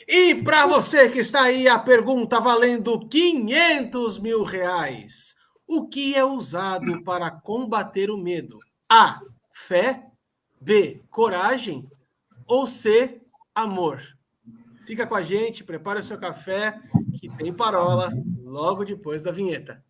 E para você que está aí, a pergunta valendo R$ 500 mil. O que é usado para combater o medo? A. Fé. B. Coragem. Ou C. Amor. Fica com a gente, prepara o seu café, que tem parola logo depois da vinheta.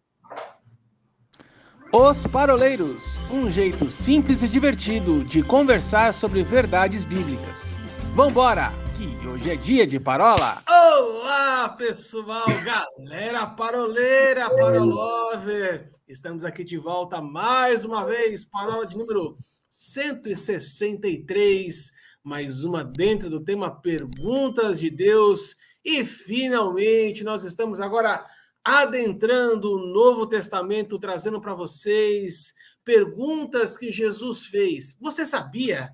Os Paroleiros, um jeito simples e divertido de conversar sobre verdades bíblicas. Vambora, que hoje é dia de parola! Olá, pessoal, galera paroleira, parolover! Estamos aqui de volta mais uma vez, parola de número 163, mais uma dentro do tema Perguntas de Deus. E finalmente nós estamos agora adentrando o Novo Testamento, trazendo para vocês perguntas que Jesus fez. Você sabia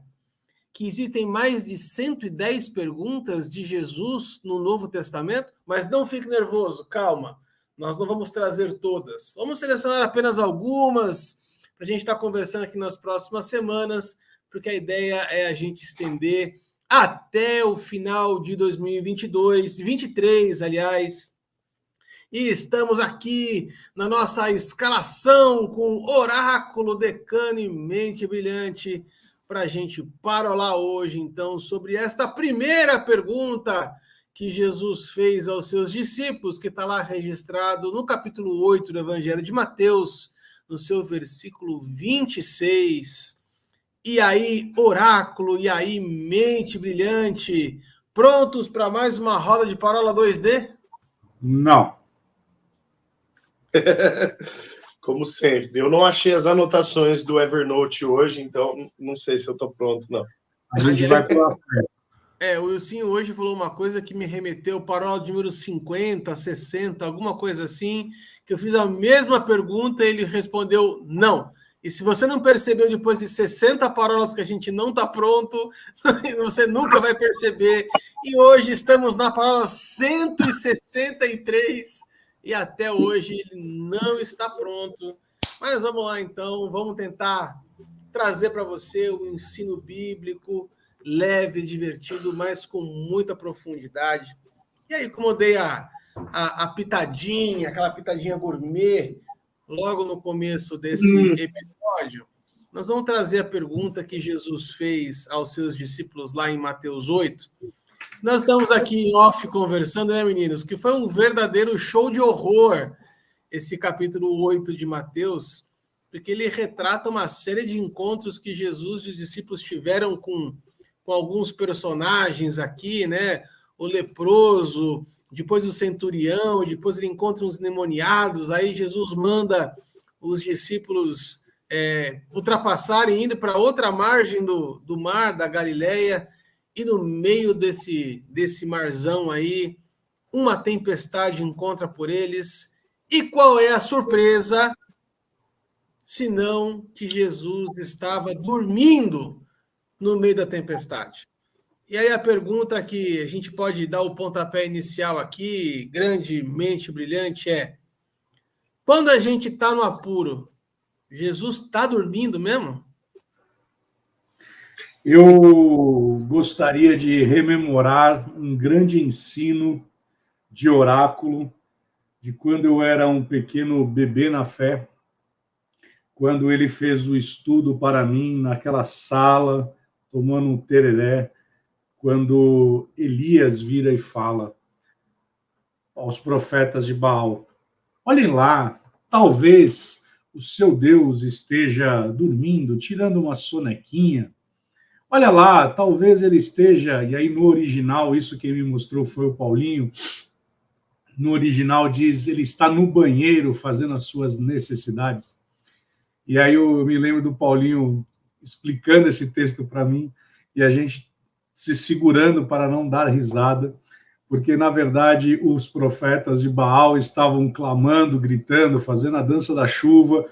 que existem mais de 110 perguntas de Jesus no Novo Testamento? Mas não fique nervoso, calma. Nós não vamos trazer todas. Vamos selecionar apenas algumas para a gente estar conversando aqui nas próximas semanas, porque a ideia é a gente estender até o final de 2022, 23, aliás. E estamos aqui na nossa escalação com Oráculo, Decano e Mente Brilhante para a gente parolar hoje, então, sobre esta primeira pergunta que Jesus fez aos seus discípulos, que está lá registrado no capítulo 8 do Evangelho de Mateus, no seu versículo 26. E aí, Oráculo, e aí, Mente Brilhante, prontos para mais uma roda de parola 2D? Não. Como sempre. Eu não achei as anotações do Evernote hoje, então não sei se eu estou pronto, não. A gente vai para o Wilson hoje falou uma coisa que me remeteu para o número 50, 60, alguma coisa assim, que eu fiz a mesma pergunta e ele respondeu não. E se você não percebeu depois de 60 parolas que a gente não está pronto, você nunca vai perceber. E hoje estamos na parola 163 e até hoje ele não está pronto. Mas vamos lá então, vamos tentar trazer para você o ensino bíblico leve, divertido, mas com muita profundidade. E aí, como eu dei a pitadinha, aquela pitadinha gourmet, logo no começo desse episódio, nós vamos trazer a pergunta que Jesus fez aos seus discípulos lá em Mateus 8. Nós estamos aqui em off conversando, né, meninos? Que foi um verdadeiro show de horror esse capítulo 8 de Mateus, porque ele retrata uma série de encontros que Jesus e os discípulos tiveram com alguns personagens aqui, né? O leproso, depois o centurião, depois ele encontra uns endemoniados, aí Jesus manda os discípulos ultrapassarem, indo para outra margem do mar, da Galileia, e no meio desse marzão aí, uma tempestade encontra por eles. E qual é a surpresa? Senão que Jesus estava dormindo no meio da tempestade. E aí a pergunta que a gente pode dar o pontapé inicial aqui, grandemente brilhante, é: quando a gente está no apuro, Jesus está dormindo mesmo? Eu gostaria de rememorar um grande ensino de Oráculo, de quando eu era um pequeno bebê na fé, quando ele fez o estudo para mim naquela sala, tomando um tereré, quando Elias vira e fala aos profetas de Baal: olhem lá, talvez o seu Deus esteja dormindo, tirando uma sonequinha. Olha lá, talvez ele esteja... E aí no original, isso quem me mostrou foi o Paulinho, no original diz, ele está no banheiro fazendo as suas necessidades. E aí eu me lembro do Paulinho explicando esse texto para mim, e a gente se segurando para não dar risada, porque, na verdade, os profetas de Baal estavam clamando, gritando, fazendo a dança da chuva,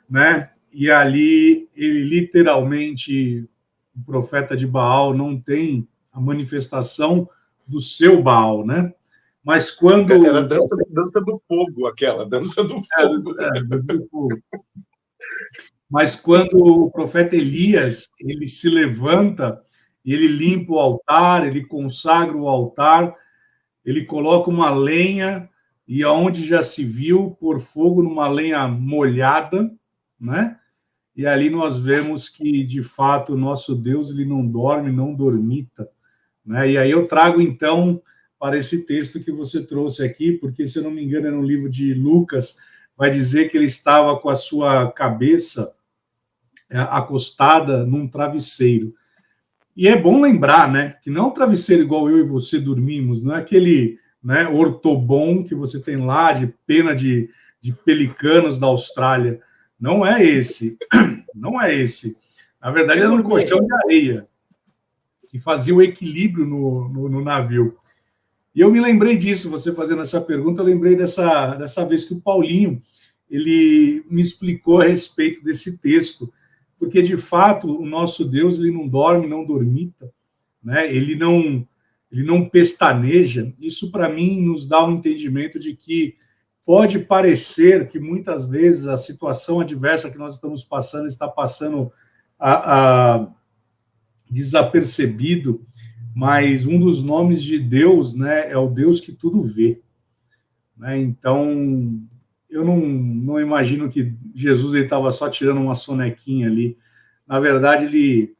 né? E ali, ele literalmente, o profeta de Baal não tem a manifestação do seu Baal, né? Mas quando... Era a dança do fogo, aquela, dança do fogo. Dança do fogo. Mas quando o profeta Elias, ele se levanta, ele limpa o altar, ele consagra o altar, ele coloca uma lenha, e aonde já se viu pôr fogo numa lenha molhada, né? E ali nós vemos que, de fato, o nosso Deus, ele não dorme, não dormita, né? E aí eu trago, então, para esse texto que você trouxe aqui, porque, se eu não me engano, é no livro de Lucas, vai dizer que ele estava com a sua cabeça acostada num travesseiro. E é bom lembrar, né, que não é um travesseiro igual eu e você dormimos, não é aquele, né, ortobom que você tem lá, de pena de pelicanos da Austrália. Não é esse. Não é esse. Na verdade, era um colchão de areia que fazia o equilíbrio no navio. E eu me lembrei disso, você fazendo essa pergunta, eu lembrei dessa vez que o Paulinho ele me explicou a respeito desse texto, porque, de fato, o nosso Deus ele não dorme, não dormita, né? Ele não pestaneja. Isso, para mim, nos dá um entendimento de que pode parecer que, muitas vezes, a situação adversa que nós estamos passando está passando desapercebido, mas um dos nomes de Deus, né, é o Deus que tudo vê, né? Então, eu não imagino que Jesus estava só tirando uma sonequinha ali. Na verdade, ele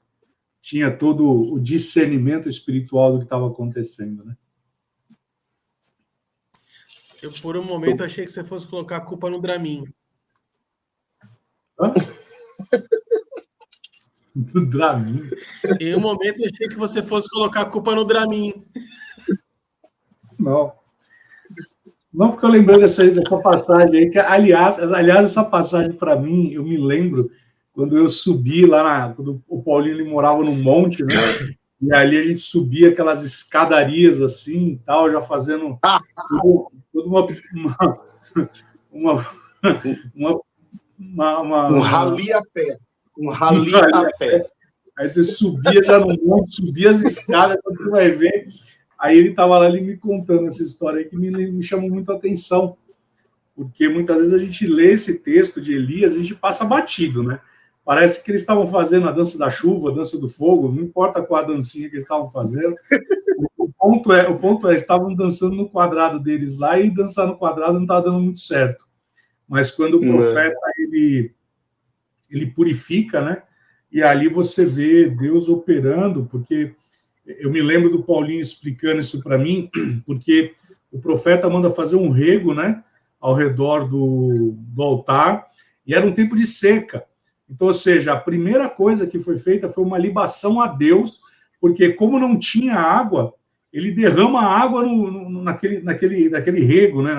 tinha todo o discernimento espiritual do que estava acontecendo, né? Eu, por um momento, achei que você fosse colocar a culpa no Dramin. Hã? No Dramin? Em um momento, eu achei que você fosse colocar a culpa no Dramin. Não. Não, porque eu lembrei dessa passagem aí, que, aliás, essa passagem, para mim, eu me lembro quando eu subi lá, quando o Paulinho ele morava num monte, né? E ali a gente subia aquelas escadarias assim e tal, já fazendo toda um rali a pé. Um rali a pé. Aí você subia já no monte, subia as escadas, quando você vai ver. Aí ele estava lá ele me contando essa história aí que me chamou muito a atenção, porque muitas vezes a gente lê esse texto de Elias, a gente passa batido, né? Parece que eles estavam fazendo a dança da chuva, a dança do fogo, não importa qual a dancinha que eles estavam fazendo. O ponto é, eles estavam dançando no quadrado deles lá, e dançar no quadrado não estava dando muito certo. Mas quando o profeta ele purifica, né? E ali você vê Deus operando, porque eu me lembro do Paulinho explicando isso para mim, porque o profeta manda fazer um rego, né, ao redor do altar, e era um tempo de seca. Então, ou seja, a primeira coisa que foi feita foi uma libação a Deus, porque como não tinha água, ele derrama água naquele rego, né,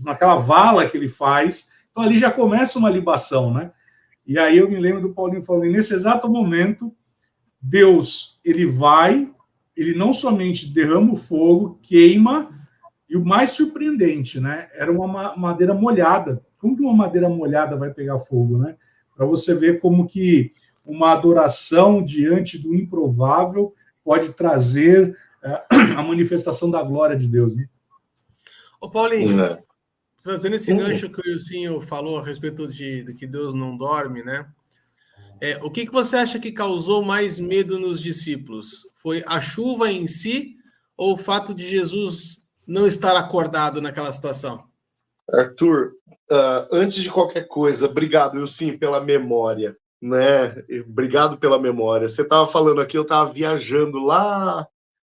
naquela vala que ele faz. Então, ali já começa uma libação, né? E aí eu me lembro do Paulinho falando, nesse exato momento, Deus, ele não somente derrama o fogo, queima, e o mais surpreendente, né, era uma madeira molhada. Como que uma madeira molhada vai pegar fogo, né? Para você ver como que uma adoração diante do improvável pode trazer a manifestação da glória de Deus, né? Ô, Paulinho, fazendo esse gancho que o Ilcinho falou a respeito de que Deus não dorme, né? O que você acha que causou mais medo nos discípulos? Foi a chuva em si ou o fato de Jesus não estar acordado naquela situação? Arthur, antes de qualquer coisa, obrigado, Ilcinho, pela memória, né? Obrigado pela memória. Você estava falando aqui, eu estava viajando lá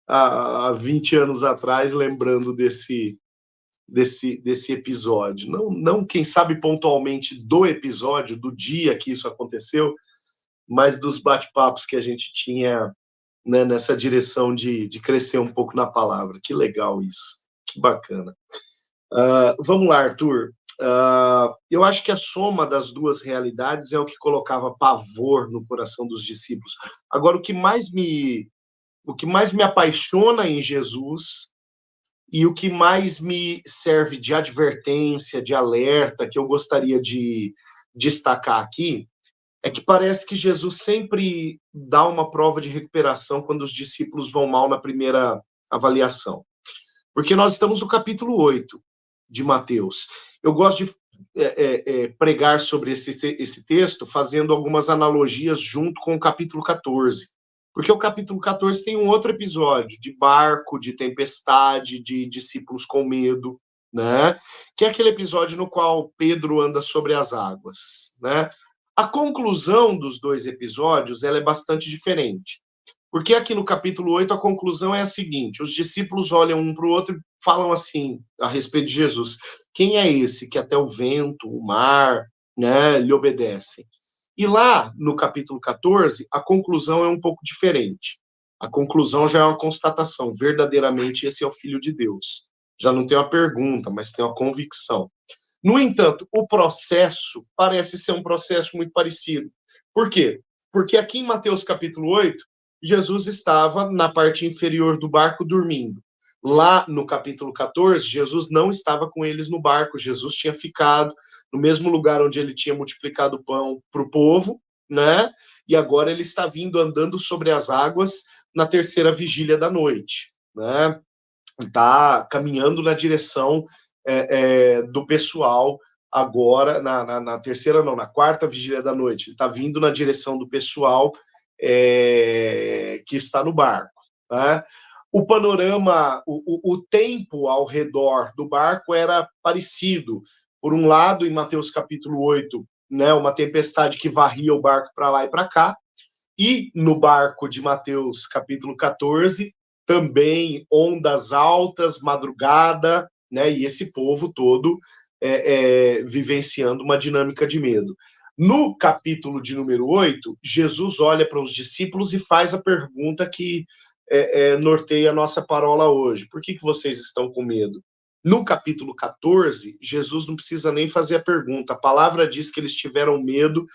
há 20 anos atrás, lembrando desse episódio. Não, quem sabe, pontualmente do episódio, do dia que isso aconteceu, mas dos bate-papos que a gente tinha, né, nessa direção de crescer um pouco na palavra. Que legal isso, que bacana. Vamos lá, Arthur. Eu acho que a soma das duas realidades é o que colocava pavor no coração dos discípulos. Agora, o que mais me apaixona em Jesus e o que mais me serve de advertência, de alerta, que eu gostaria de destacar aqui, é que parece que Jesus sempre dá uma prova de recuperação quando os discípulos vão mal na primeira avaliação. Porque nós estamos no capítulo 8 de Mateus. Eu gosto de pregar sobre esse texto fazendo algumas analogias junto com o capítulo 14. Porque o capítulo 14 tem um outro episódio de barco, de tempestade, de discípulos com medo, né? Que é aquele episódio no qual Pedro anda sobre as águas, né? A conclusão dos dois episódios, ela é bastante diferente. Porque aqui no capítulo 8 a conclusão é a seguinte: os discípulos olham um para o outro e falam assim a respeito de Jesus: quem é esse que até o vento, o mar, né, lhe obedecem? E lá no capítulo 14 a conclusão é um pouco diferente. A conclusão já é uma constatação: verdadeiramente esse é o Filho de Deus. Já não tem uma pergunta, mas tem uma convicção. No entanto, o processo parece ser um processo muito parecido. Por quê? Porque aqui em Mateus capítulo 8, Jesus estava na parte inferior do barco dormindo. Lá no capítulo 14, Jesus não estava com eles no barco. Jesus tinha ficado no mesmo lugar onde ele tinha multiplicado o pão para o povo, né? E agora ele está vindo andando sobre as águas na terceira vigília da noite, né? Está caminhando na direção do pessoal agora, na terceira não, na quarta vigília da noite. Ele está vindo na direção do pessoal que está no barco, né? O panorama, o tempo ao redor do barco era parecido. Por um lado, em Mateus capítulo 8, né, uma tempestade que varria o barco para lá e para cá, e no barco de Mateus capítulo 14, também ondas altas, madrugada, né, e esse povo todo vivenciando uma dinâmica de medo. No capítulo de número 8, Jesus olha para os discípulos e faz a pergunta que norteia a nossa parola hoje: por que vocês estão com medo? No capítulo 14, Jesus não precisa nem fazer a pergunta, a palavra diz que eles tiveram medo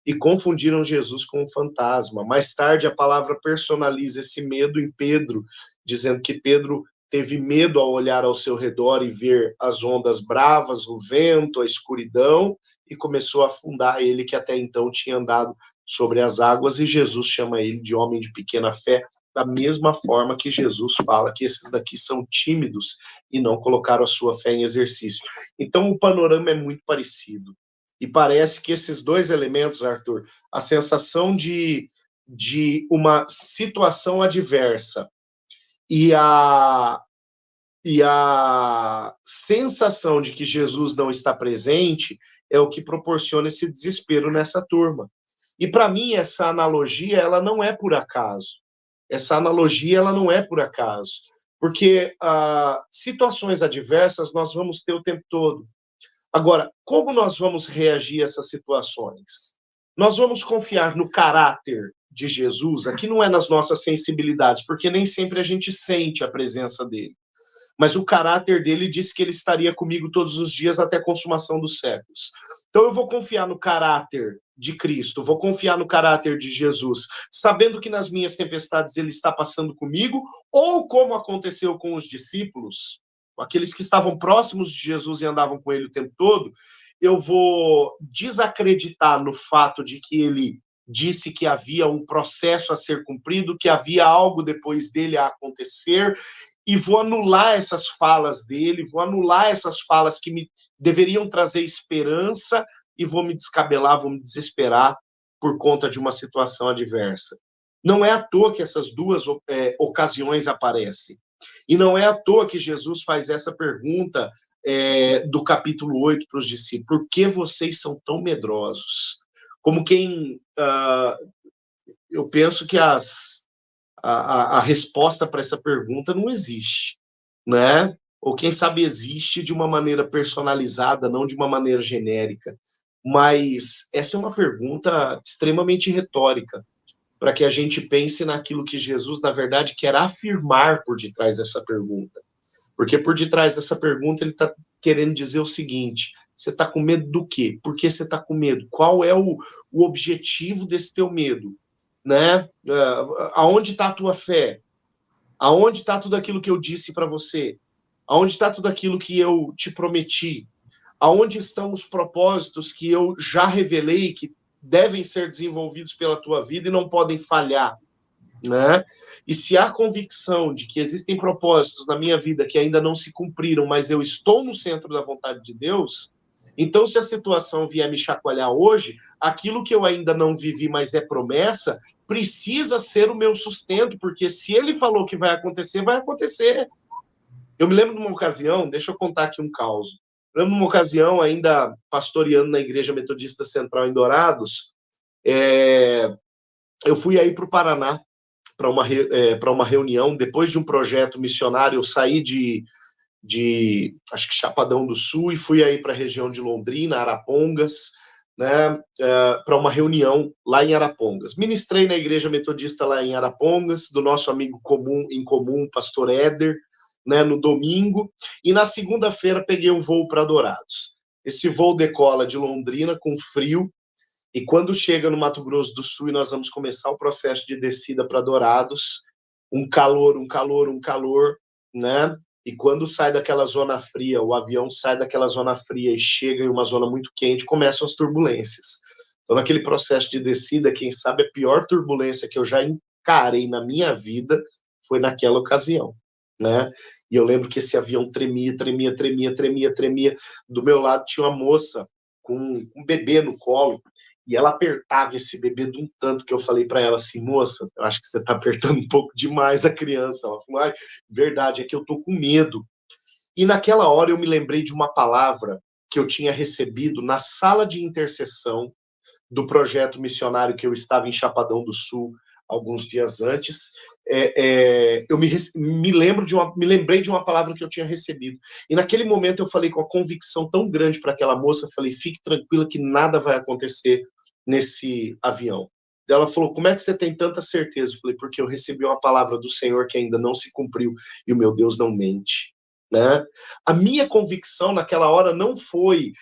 e confundiram Jesus com um fantasma. Mais tarde, a palavra personaliza esse medo em Pedro, dizendo que Pedro teve medo ao olhar ao seu redor e ver as ondas bravas, o vento, a escuridão, e começou a afundar, ele que até então tinha andado sobre as águas, e Jesus chama ele de homem de pequena fé, da mesma forma que Jesus fala que esses daqui são tímidos e não colocaram a sua fé em exercício. Então, o panorama é muito parecido. E parece que esses dois elementos, Arthur, a sensação de uma situação adversa e a sensação de que Jesus não está presente é o que proporciona esse desespero nessa turma. E para mim, essa analogia, ela não é por acaso. Essa analogia, ela não é por acaso. Porque situações adversas nós vamos ter o tempo todo. Agora, como nós vamos reagir a essas situações? Nós vamos confiar no caráter de Jesus, aqui não é nas nossas sensibilidades, porque nem sempre a gente sente a presença dele. Mas o caráter dele disse que ele estaria comigo todos os dias até a consumação dos séculos. Então eu vou confiar no caráter de Cristo, vou confiar no caráter de Jesus, sabendo que nas minhas tempestades ele está passando comigo, ou como aconteceu com os discípulos, aqueles que estavam próximos de Jesus e andavam com ele o tempo todo, eu vou desacreditar no fato de que ele disse que havia um processo a ser cumprido, que havia algo depois dele a acontecer, e vou anular essas falas dele, vou anular essas falas que me deveriam trazer esperança, e vou me descabelar, vou me desesperar por conta de uma situação adversa. Não é à toa que essas duas ocasiões aparecem. E não é à toa que Jesus faz essa pergunta do capítulo 8 para os discípulos: por que vocês são tão medrosos? Como quem... eu penso que a resposta para essa pergunta não existe, né? Ou quem sabe existe de uma maneira personalizada, não de uma maneira genérica. Mas essa é uma pergunta extremamente retórica, para que a gente pense naquilo que Jesus, na verdade, quer afirmar por detrás dessa pergunta. Porque por detrás dessa pergunta ele está querendo dizer o seguinte: você está com medo do quê? Por que você está com medo? Qual é o objetivo desse teu medo? Né? Aonde está a tua fé? Aonde está tudo aquilo que eu disse para você? Aonde está tudo aquilo que eu te prometi? Aonde estão os propósitos que eu já revelei, que devem ser desenvolvidos pela tua vida e não podem falhar, né? E se há convicção de que existem propósitos na minha vida que ainda não se cumpriram, mas eu estou no centro da vontade de Deus, Então, se a situação vier me chacoalhar hoje, aquilo que eu ainda não vivi, mas é promessa, precisa ser o meu sustento, porque se ele falou que vai acontecer, vai acontecer. Eu me lembro de uma ocasião, deixa eu contar aqui um caos. Eu lembro de uma ocasião, ainda pastoreando na Igreja Metodista Central em Dourados, eu fui aí para o Paraná para uma reunião, depois de um projeto missionário, eu saí de acho que Chapadão do Sul, e fui aí para a região de Londrina, Arapongas, né, para uma reunião lá em Arapongas. Ministrei na Igreja Metodista lá em Arapongas, do nosso amigo em comum, pastor Éder, né, no domingo, e na segunda-feira peguei um voo para Dourados. Esse voo decola de Londrina com frio, e quando chega no Mato Grosso do Sul e nós vamos começar o processo de descida para Dourados, um calor, né? E quando sai daquela zona fria, o avião sai daquela zona fria e chega em uma zona muito quente, começam as turbulências. Então, naquele processo de descida, quem sabe a pior turbulência que eu já encarei na minha vida foi naquela ocasião, né? E eu lembro que esse avião tremia. Do meu lado tinha uma moça com um bebê no colo, e ela apertava esse bebê de um tanto que eu falei para ela assim, moça, eu acho que você está apertando um pouco demais a criança. Ela falou, ai, verdade, é que eu tô com medo. E naquela hora eu me lembrei de uma palavra que eu tinha recebido na sala de intercessão do projeto missionário que eu estava em Chapadão do Sul alguns dias antes. Eu me lembrei de uma palavra que eu tinha recebido. E naquele momento eu falei com a convicção tão grande para aquela moça, falei, fique tranquila que nada vai acontecer nesse avião. Ela falou, como é que você tem tanta certeza? Eu falei, porque eu recebi uma palavra do Senhor que ainda não se cumpriu, e o meu Deus não mente, né? A minha convicção naquela hora não foi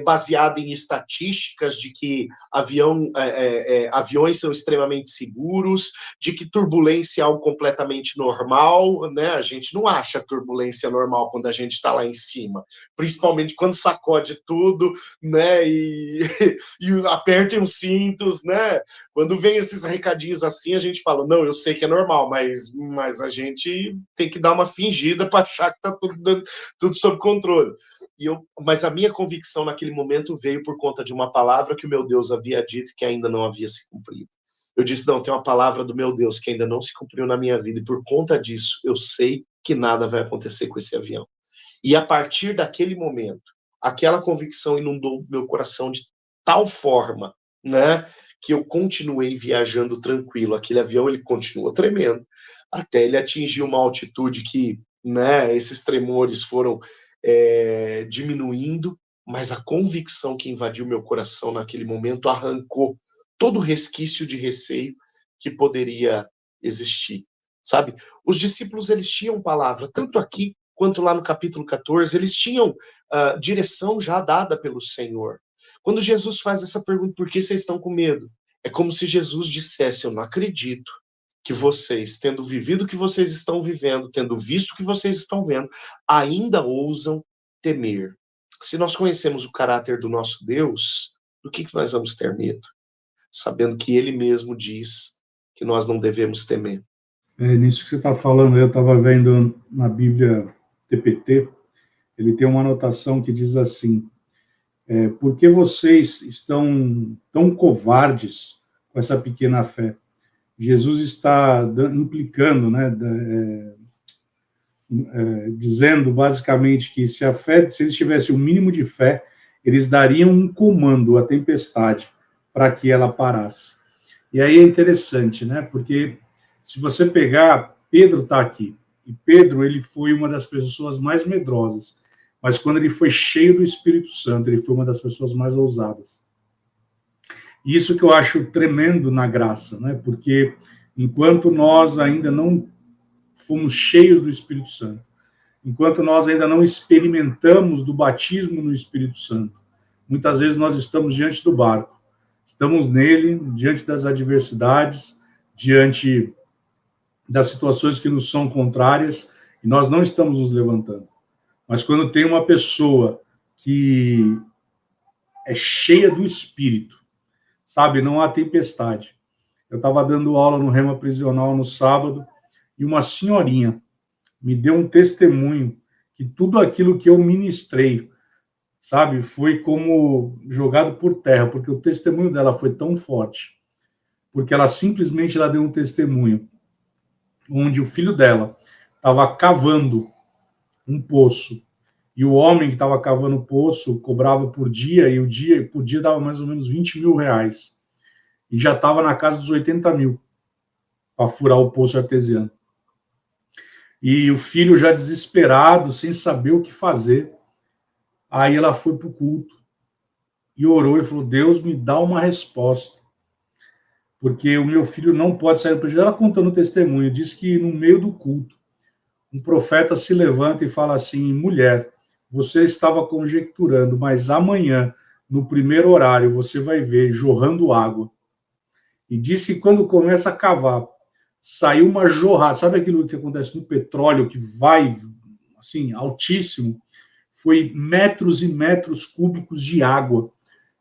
baseada em estatísticas de que aviões são extremamente seguros, de que turbulência é algo completamente normal, né? A gente não acha turbulência normal quando a gente está lá em cima, principalmente quando sacode tudo, né? E apertem os cintos, né? Quando vem esses recadinhos assim, a gente fala, não, eu sei que é normal, mas a gente tem que dar uma fingida para achar que está tudo sob controle. Mas a minha convicção naquele momento veio por conta de uma palavra que o meu Deus havia dito que ainda não havia se cumprido. Eu disse, não, tem uma palavra do meu Deus que ainda não se cumpriu na minha vida, e por conta disso, eu sei que nada vai acontecer com esse avião. E a partir daquele momento, aquela convicção inundou meu coração de tal forma, né, que eu continuei viajando tranquilo. Aquele avião, ele continuou tremendo, até ele atingir uma altitude que, né, esses tremores foram diminuindo, mas a convicção que invadiu meu coração naquele momento arrancou todo o resquício de receio que poderia existir, sabe? Os discípulos, eles tinham palavra, tanto aqui quanto lá no capítulo 14, eles tinham direção já dada pelo Senhor. Quando Jesus faz essa pergunta, por que vocês estão com medo? É como se Jesus dissesse, eu não acredito que vocês, tendo vivido o que vocês estão vivendo, tendo visto o que vocês estão vendo, ainda ousam temer. Se nós conhecemos o caráter do nosso Deus, do que nós vamos ter medo? Sabendo que Ele mesmo diz que nós não devemos temer. Nisso que você está falando, eu estava vendo na Bíblia TPT, ele tem uma anotação que diz assim, por que vocês estão tão covardes com essa pequena fé? Jesus está implicando, né, dizendo basicamente que se eles tivessem o mínimo de fé, eles dariam um comando à tempestade para que ela parasse. E aí é interessante, né, porque se você pegar, Pedro está aqui, e Pedro, ele foi uma das pessoas mais medrosas, mas quando ele foi cheio do Espírito Santo, ele foi uma das pessoas mais ousadas. E isso que eu acho tremendo na graça, né? Porque enquanto nós ainda não fomos cheios do Espírito Santo, enquanto nós ainda não experimentamos do batismo no Espírito Santo, muitas vezes nós estamos diante do barco, estamos nele, diante das adversidades, diante das situações que nos são contrárias, e nós não estamos nos levantando. Mas quando tem uma pessoa que é cheia do Espírito, sabe, não há tempestade. Eu estava dando aula no Rema Prisional no sábado, e uma senhorinha me deu um testemunho que tudo aquilo que eu ministrei sabe, foi como jogado por terra, porque o testemunho dela foi tão forte, porque ela simplesmente deu um testemunho onde o filho dela estava cavando um poço, e o homem que estava cavando o poço cobrava por dia, e por dia dava mais ou menos 20 mil reais, e já estava na casa dos 80 mil para furar o poço artesiano. E o filho já desesperado, sem saber o que fazer, aí ela foi para o culto e orou e falou: Deus, me dá uma resposta, porque o meu filho não pode sair do prejuízo. Ela contando o testemunho, diz que no meio do culto, um profeta se levanta e fala assim: mulher, você estava conjecturando, mas amanhã, no primeiro horário, você vai ver jorrando água. E diz que quando começa a cavar, saiu uma jorrada. Sabe aquilo que acontece no petróleo, que vai, assim, altíssimo? Foi metros e metros cúbicos de água.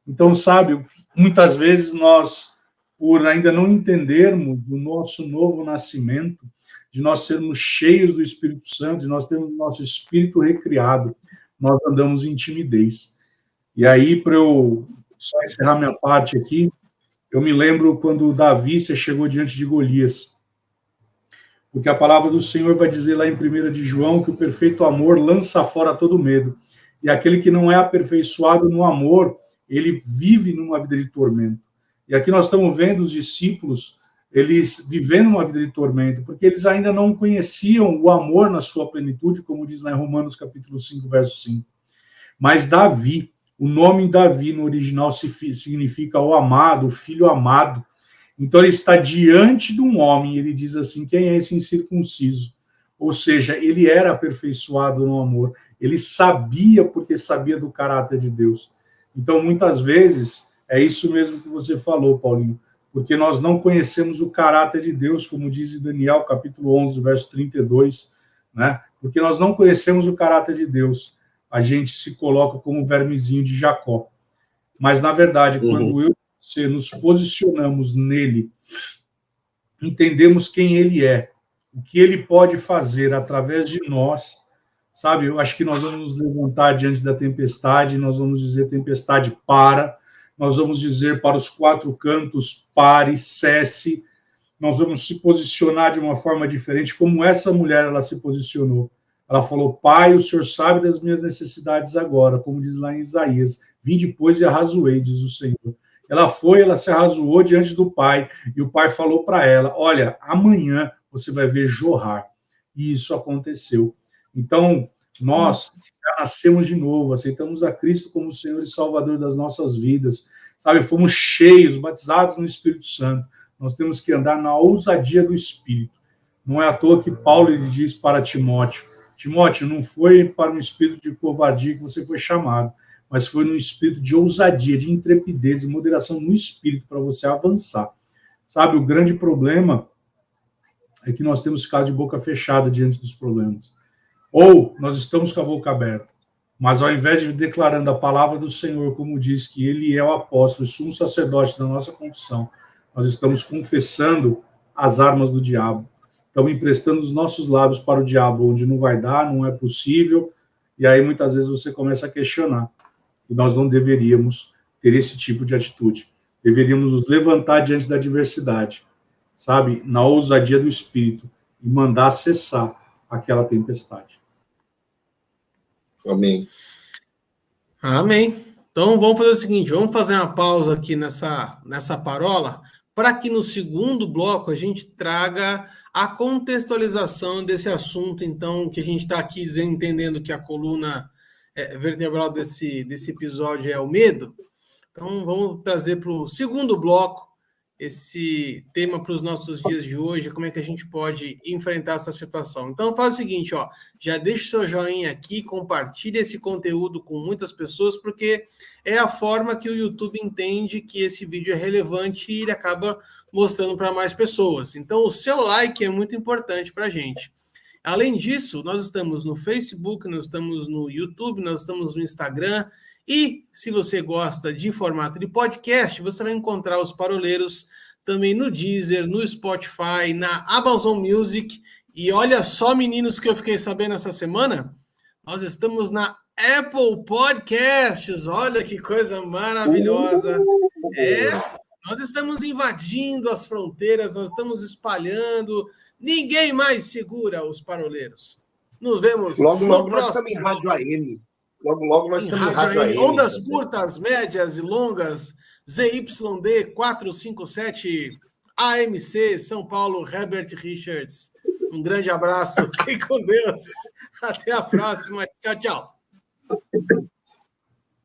Então, sabe, muitas vezes nós, por ainda não entendermos do nosso novo nascimento, de nós sermos cheios do Espírito Santo, de nós termos o nosso espírito recriado, nós andamos em timidez. E aí, para eu só encerrar minha parte aqui, eu me lembro quando Davi chegou diante de Golias, porque a palavra do Senhor vai dizer lá em 1 de João que o perfeito amor lança fora todo medo, e aquele que não é aperfeiçoado no amor, ele vive numa vida de tormento. E aqui nós estamos vendo os discípulos, eles vivendo uma vida de tormento, porque eles ainda não conheciam o amor na sua plenitude, como diz lá em Romanos capítulo 5, verso 5. Mas Davi, o nome Davi no original significa o amado, o filho amado. Então ele está diante de um homem, ele diz assim: quem é esse incircunciso? Ou seja, ele era aperfeiçoado no amor, ele sabia, porque sabia do caráter de Deus. Então, muitas vezes, é isso mesmo que você falou, Paulinho, porque nós não conhecemos o caráter de Deus, como diz em Daniel, capítulo 11, verso 32, né? Porque nós não conhecemos o caráter de Deus, a gente se coloca como o vermezinho de Jacó. Mas, na verdade, quando eu e você nos posicionamos nele, entendemos quem ele é, o que ele pode fazer através de nós, sabe? Eu acho que nós vamos nos levantar diante da tempestade, nós vamos dizer: tempestade, para. Nós vamos dizer para os quatro cantos: pare, cesse. Nós vamos se posicionar de uma forma diferente, como essa mulher ela se posicionou. Ela falou: Pai, o Senhor sabe das minhas necessidades agora, como diz lá em Isaías: vim depois e arrazoei, diz o Senhor. Ela foi, ela se arrazoou diante do Pai, e o Pai falou para ela: olha, amanhã você vai ver jorrar. E isso aconteceu. Então, nós já nascemos de novo, aceitamos a Cristo como Senhor e Salvador das nossas vidas, sabe? Fomos cheios, batizados no Espírito Santo. Nós temos que andar na ousadia do Espírito. Não é à toa que Paulo lhe diz para Timóteo: Timóteo, não foi para um espírito de covardia que você foi chamado, mas foi num espírito de ousadia, de intrepidez e moderação no espírito para você avançar. Sabe, o grande problema é que nós temos ficado de boca fechada diante dos problemas. Ou nós estamos com a boca aberta, mas ao invés de declarando a palavra do Senhor, como diz que ele é o apóstolo, o sumo sacerdote da nossa confissão, nós estamos confessando as armas do diabo. Estamos emprestando os nossos lábios para o diabo, onde não vai dar, não é possível, e aí muitas vezes você começa a questionar. E nós não deveríamos ter esse tipo de atitude. Deveríamos nos levantar diante da adversidade, sabe, na ousadia do Espírito, e mandar cessar aquela tempestade. Amém. Amém. Então vamos fazer o seguinte, vamos fazer uma pausa aqui nessa parola, para que no segundo bloco a gente traga a contextualização desse assunto, então, que a gente está aqui entendendo que a coluna vertebral desse episódio é o medo. Então vamos trazer para o segundo bloco esse tema para os nossos dias de hoje, como é que a gente pode enfrentar essa situação. Então faz o seguinte, ó, já deixa o seu joinha aqui, compartilha esse conteúdo com muitas pessoas, porque é a forma que o YouTube entende que esse vídeo é relevante e ele acaba mostrando para mais pessoas. Então o seu like é muito importante para a gente. Além disso, nós estamos no Facebook, nós estamos no YouTube, nós estamos no Instagram, e se você gosta de formato de podcast, você vai encontrar os Paroleiros também no Deezer, no Spotify, na Amazon Music. E olha só, meninos, que eu fiquei sabendo essa semana, Nós estamos na Apple Podcasts. Olha que coisa maravilhosa. Nós estamos invadindo as fronteiras, nós estamos espalhando. Ninguém mais segura os paroleiros. Nos vemos logo, no logo próximo. Nós estamos em rádio AM. Logo nós estamos em rádio AM. Ondas curtas, médias e longas, ZYD 457, AMC, São Paulo, Herbert Richards. Um grande abraço. Fique com Deus. Até a próxima. Tchau, tchau.